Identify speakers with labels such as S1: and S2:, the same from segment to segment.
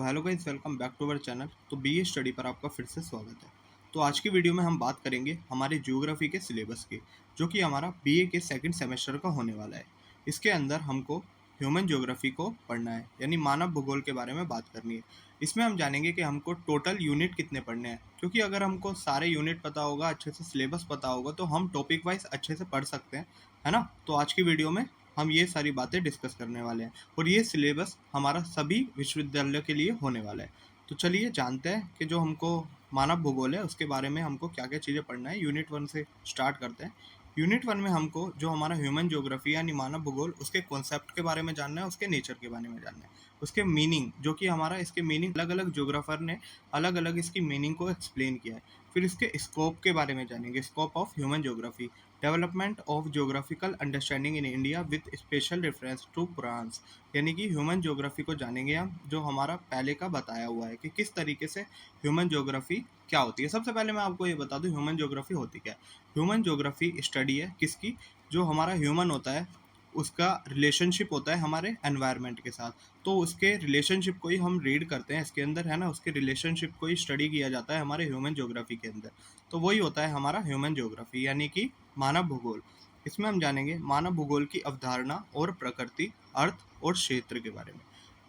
S1: Hello guys, welcome back to our channel. तो BA study पर आपका फिर से स्वागत है। तो आज की वीडियो में हम बात करेंगे हमारे ज्योग्राफी के सिलेबस की, जो कि हमारा बीए के सेकंड सेमेस्टर का होने वाला है। इसके अंदर हमको ह्यूमन ज्योग्राफी को पढ़ना है, यानी मानव भूगोल के बारे में बात करनी है। इसमें हम जानेंगे कि हमको टोटल यूनिट कितने पढ़ने हैं, क्योंकि अगर हमको सारे यूनिट पता होगा, अच्छे से सिलेबस पता होगा, तो हम टॉपिक वाइज अच्छे से पढ़ सकते हैं, है ना। तो आज की वीडियो में हम ये सारी बातें डिस्कस करने वाले हैं और ये सिलेबस हमारा सभी विश्वविद्यालयों के लिए होने वाला है। तो चलिए जानते हैं कि जो हमको मानव भूगोल है उसके बारे में हमको क्या क्या चीज़ें पढ़ना है। यूनिट वन से स्टार्ट करते हैं। यूनिट वन में हमको जो हमारा ह्यूमन ज्योग्राफी यानी मानव भूगोल, उसके कॉन्सेप्ट के बारे में जानना है, उसके नेचर के बारे में जानना है, उसके मीनिंग, जो कि हमारा इसके मीनिंग अलग अलग ज्योग्राफर ने अलग अलग इसकी मीनिंग को एक्सप्लेन किया है। फिर इसके स्कोप के बारे में जानेंगे, scope of human geography, development of geographical understanding in India with special reference to Puranas, यानी कि ह्यूमन ज्योग्राफी को जानेंगे हम, जो हमारा पहले का बताया हुआ है कि किस तरीके से ह्यूमन ज्योग्राफी क्या होती है। सबसे पहले मैं आपको ये बता दूं ह्यूमन ज्योग्राफी होती क्या है। ह्यूमन ज्योग्राफी स्टडी है किसकी, जो हमारा ह्यूमन होता है उसका रिलेशनशिप होता है हमारे एनवायरनमेंट के साथ। तो उसके रिलेशनशिप को ही हम रीड करते हैं इसके अंदर, है ना। उसके रिलेशनशिप को ही स्टडी किया जाता है हमारे ह्यूमन ज्योग्राफी के अंदर। तो वही होता है हमारा ह्यूमन ज्योग्राफी, यानी कि मानव भूगोल। इसमें हम जानेंगे मानव भूगोल की अवधारणा और प्रकृति, अर्थ और क्षेत्र के बारे में।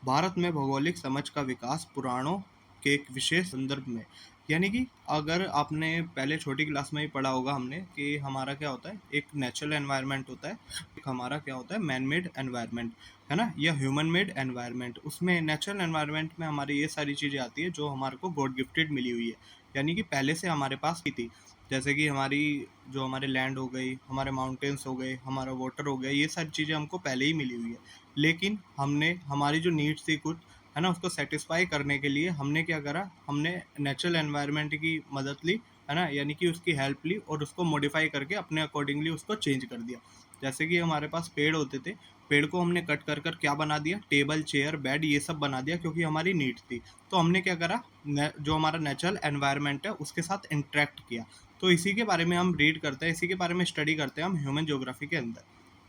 S1: भारत में भौगोलिक समझ का विकास पुराणों के एक विशेष संदर्भ में, यानी कि अगर आपने पहले छोटी क्लास में ही पढ़ा होगा हमने कि हमारा क्या होता है, एक नेचुरल एनवायरनमेंट होता है, एक हमारा क्या होता है मैन मेड एनवायरनमेंट, है ना, या ह्यूमन मेड एनवायरनमेंट। उसमें नेचुरल एनवायरनमेंट में हमारी ये सारी चीज़ें आती है जो हमारे को गॉड गिफ्टेड मिली हुई है, यानी कि पहले से हमारे पास की थी। जैसे कि हमारी जो हमारे लैंड हो गई, हमारे माउंटेन्स हो गए, हमारा वाटर हो गया, ये सारी चीज़ें हमको पहले ही मिली हुई है। लेकिन हमने हमारी जो नीड्स थी कुछ, है ना, उसको सेटिस्फाई करने के लिए हमने क्या करा, हमने नेचुरल एनवायरनमेंट की मदद ली, है ना, यानी कि उसकी हेल्प ली और उसको मॉडिफाई करके अपने अकॉर्डिंगली उसको चेंज कर दिया। जैसे कि हमारे पास पेड़ होते थे, पेड़ को हमने कट कर कर क्या बना दिया, टेबल चेयर बेड ये सब बना दिया, क्योंकि हमारी नीड थी। तो हमने क्या करा, जो हमारा नेचुरल एनवायरनमेंट है उसके साथ इंटरेक्ट किया। तो इसी के बारे में हम रीड करते हैं, इसी के बारे में स्टडी करते हैं हम ह्यूमन ज्योग्राफी के अंदर,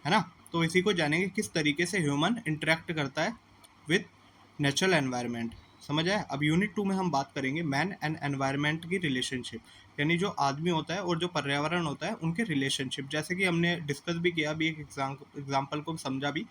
S1: है ना। तो इसी को जानेंगे किस तरीके से ह्यूमन इंटरेक्ट करता है विद नेचुरल एनवायरनमेंट। समझ आया। अब यूनिट टू में हम बात करेंगे मैन एंड एनवायरनमेंट की रिलेशनशिप, यानी जो आदमी होता है और जो पर्यावरण होता है उनके रिलेशनशिप, जैसे कि हमने डिस्कस भी किया अभी, एक एग्जाम्पल को समझा भी,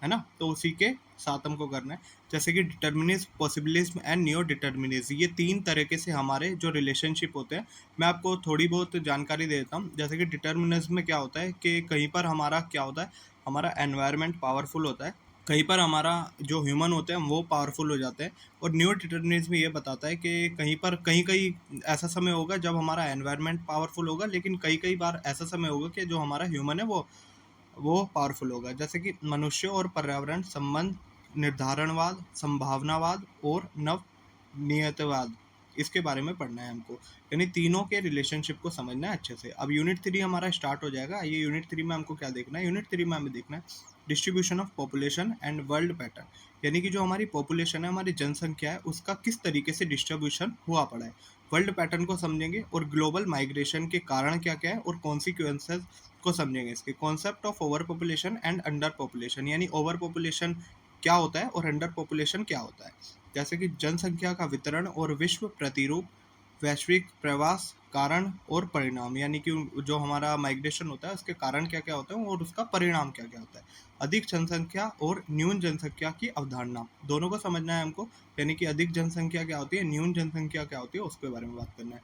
S1: है ना। तो उसी के साथ हमको करना है। जैसे कि determinism, possibilism and neo determinism, ये तीन तरीके से हमारे जो रिलेशनशिप होते हैं, मैं आपको थोड़ी बहुत जानकारी दे देता हूँ। जैसे कि डिटर्मिनिज्म में क्या होता है कि कहीं पर हमारा क्या होता है, हमारा एनवायरनमेंट पावरफुल होता है, कहीं पर हमारा जो ह्यूमन होते हैं वो पावरफुल हो जाते हैं। और न्यू डिटर्मिनिज्म ये बताता है कि कहीं पर कहीं कहीं ऐसा समय होगा जब हमारा एनवायरनमेंट पावरफुल होगा, लेकिन कई कई बार ऐसा समय होगा कि जो हमारा ह्यूमन है वो पावरफुल होगा। जैसे कि मनुष्य और पर्यावरण संबंध, निर्धारणवाद, संभावनावाद और नव नियतवाद, इसके बारे में पढ़ना है हमको, यानी तीनों के रिलेशनशिप को समझना है अच्छे से। अब यूनिट थ्री हमारा स्टार्ट हो जाएगा। ये यूनिट थ्री में हमको क्या देखना है, यूनिट थ्री में हमें देखना है distribution of population and world pattern, यानी कि जो हमारी पॉपुलेशन है, हमारी जनसंख्या है, उसका किस तरीके से डिस्ट्रीब्यूशन हुआ पड़ा है। वर्ल्ड पैटर्न को समझेंगे और ग्लोबल माइग्रेशन के कारण क्या क्या है और कॉन्सिक्वेंसेज को समझेंगे। इसके concept of over population and under population, यानी ओवर पॉपुलेशन क्या होता है और अंडर पॉपुलेशन क्या होता है। जैसे कि जनसंख्या का वितरण और विश्व प्रतिरूप, वैश्विक प्रवास, कारण और परिणाम, यानी कि जो हमारा माइग्रेशन होता है उसके कारण क्या क्या होता है और उसका परिणाम क्या क्या होता है। अधिक जनसंख्या और न्यून जनसंख्या की अवधारणा, दोनों को समझना है हमको, यानी कि अधिक जनसंख्या क्या होती है, न्यून जनसंख्या क्या होती है, उसके बारे में बात करना है।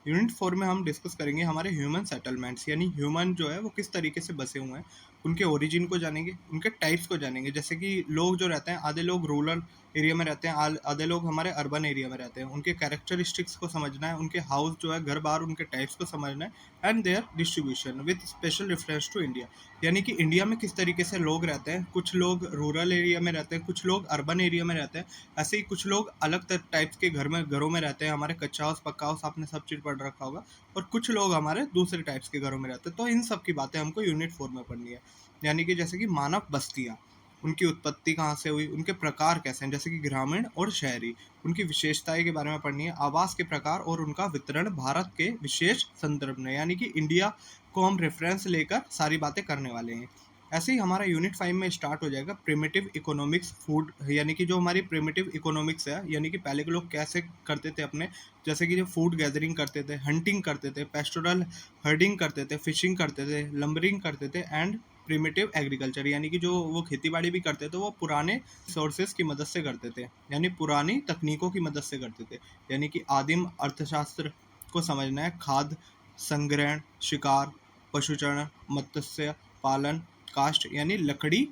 S1: यूनिट फोर में हम डिस्कस करेंगे हमारे ह्यूमन सेटलमेंट्स, यानी ह्यूमन जो है वो किस तरीके से बसे हुए हैं, उनके ओरिजिन को जानेंगे, उनके टाइप्स को जानेंगे। जैसे कि लोग जो रहते हैं, आधे लोग रूरल एरिया में रहते हैं, आधे लोग हमारे अर्बन एरिया में रहते हैं, उनके कैरेक्टरिस्टिक्स को समझना है, उनके हाउस जो है घर बार उनके टाइप्स को समझना है and their distribution with special reference to India, यानी कि इंडिया में किस तरीके से लोग रहते हैं। कुछ लोग रूरल एरिया में रहते हैं, कुछ लोग अर्बन एरिया में रहते हैं, ऐसे ही कुछ लोग अलग टाइप्स के घरों में रहते हैं, हमारे कच्चा हाउस पक्का हाउस आपने सब चीज़ पढ़ रखा होगा, और कुछ लोग हमारे दूसरे टाइप्स के घरों में रहते हैं। तो इन सब की बातें हमको यूनिट फोर में पढ़नी है, यानी कि जैसे कि मानव बस्तियाँ, उनकी उत्पत्ति कहाँ से हुई, उनके प्रकार कैसे हैं, जैसे कि ग्रामीण और शहरी, उनकी विशेषताएं के बारे में पढ़नी है, आवास के प्रकार और उनका वितरण भारत के विशेष संदर्भ में, यानी कि इंडिया को हम रेफरेंस लेकर सारी बातें करने वाले हैं। ऐसे ही हमारा यूनिट 5 में स्टार्ट हो जाएगा प्रिमिटिव इकोनॉमिक्स फूड, यानी कि जो हमारी प्रिमिटिव इकोनॉमिक्स है, यानी कि पहले के लोग कैसे करते थे अपने, जैसे कि जो फूड गैदरिंग करते थे, हंटिंग करते थे, पेस्टोरल हर्डिंग करते थे, फिशिंग करते थे, लंबरिंग करते थे, एंड प्रिमिटिव एग्रीकल्चर, यानी कि जो वो खेती बाड़ी भी करते थे वो पुराने सोर्सेज की मदद से करते थे, यानी पुरानी तकनीकों की मदद से करते थे। यानी कि आदिम अर्थशास्त्र को समझना है, खाद संग्रहण, शिकार, पशुचरण, मत्स्य पालन, कास्ट यानी लकड़ी,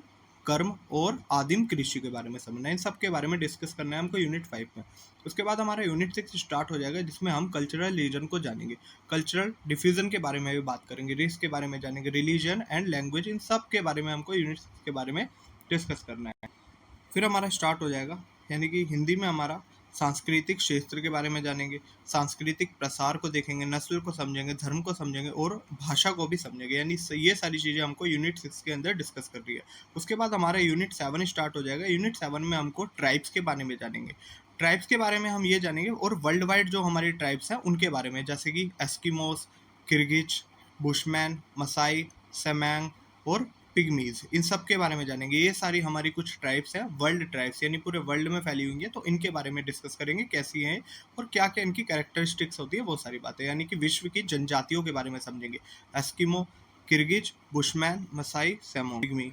S1: कर्म और आदिम कृषि के बारे में समझना है। इन सब के बारे में डिस्कस करना है हमको यूनिट 5 में। उसके बाद हमारा यूनिट 6 स्टार्ट हो जाएगा, जिसमें हम कल्चरल रीजन को जानेंगे, कल्चरल डिफ्यूजन के बारे में भी बात करेंगे, रेस के बारे में जानेंगे, रिलीजन एंड लैंग्वेज, इन सब के बारे में हमको यूनिट 6 के बारे में डिस्कस करना है। फिर हमारा स्टार्ट हो जाएगा, यानी कि हिंदी में हमारा सांस्कृतिक क्षेत्र के बारे में जानेंगे, सांस्कृतिक प्रसार को देखेंगे, नस्ल को समझेंगे, धर्म को समझेंगे और भाषा को भी समझेंगे। यानी ये सारी चीज़ें हमको यूनिट 6 के अंदर डिस्कस कर रही है। उसके बाद हमारा यूनिट 7 स्टार्ट हो जाएगा। यूनिट 7 में हमको ट्राइब्स के बारे में जानेंगे, ट्राइब्स के बारे में हम ये जानेंगे और वर्ल्ड वाइड जो हमारी ट्राइब्स हैं उनके बारे में, जैसे कि एस्किमोस, किर्गिज, बुशमैन, मसाई, सेमैंग और पिग्मीज, इन सब के बारे में जानेंगे। ये सारी हमारी कुछ ट्राइब्स हैं, वर्ल्ड ट्राइब्स, यानी पूरे वर्ल्ड में फैली हुई हैं, तो इनके बारे में डिस्कस करेंगे, कैसी हैं और क्या क्या इनकी कैरेक्टरिस्टिक्स होती है, वो सारी बातें। यानी कि विश्व की जनजातियों के बारे में समझेंगे, एस्किमो, किर्गिज, बुशमैन, मसाई, सेमो, पिग्मी,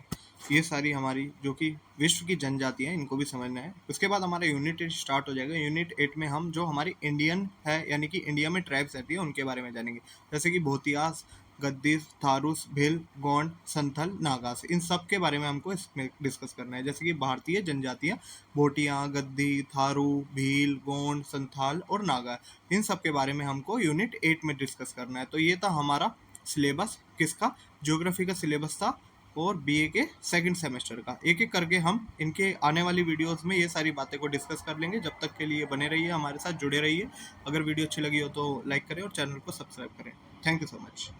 S1: ये सारी हमारी जो कि विश्व की जनजातियां हैं, इनको भी समझना है। उसके बाद हमारा यूनिट 8 स्टार्ट हो जाएगा। यूनिट 8 में हम जो हमारी इंडियन है, यानी कि इंडिया में ट्राइब्स रहती है, उनके बारे में जानेंगे, जैसे कि भोतियास, गद्दीस, थारूस, भील, गोंड, संथल, नागास, इन सब के बारे में हमको इसमें डिस्कस करना है। जैसे कि भारतीय जनजातियां भोटिया, गद्दी, थारू, भील, गोंड, संथाल और नागा, इन सब के बारे में हमको यूनिट 8 में डिस्कस करना है। तो ये था हमारा सिलेबस, किसका, ज्योग्राफी का सिलेबस था, और बीए के सेकंड सेमेस्टर का। एक एक करके हम इनके आने वाली वीडियोस में ये सारी बातें को डिस्कस कर लेंगे। जब तक के लिए बने रहिए, हमारे साथ जुड़े रहिए। अगर वीडियो अच्छी लगी हो तो लाइक करें और चैनल को सब्सक्राइब करें। Thank you so much.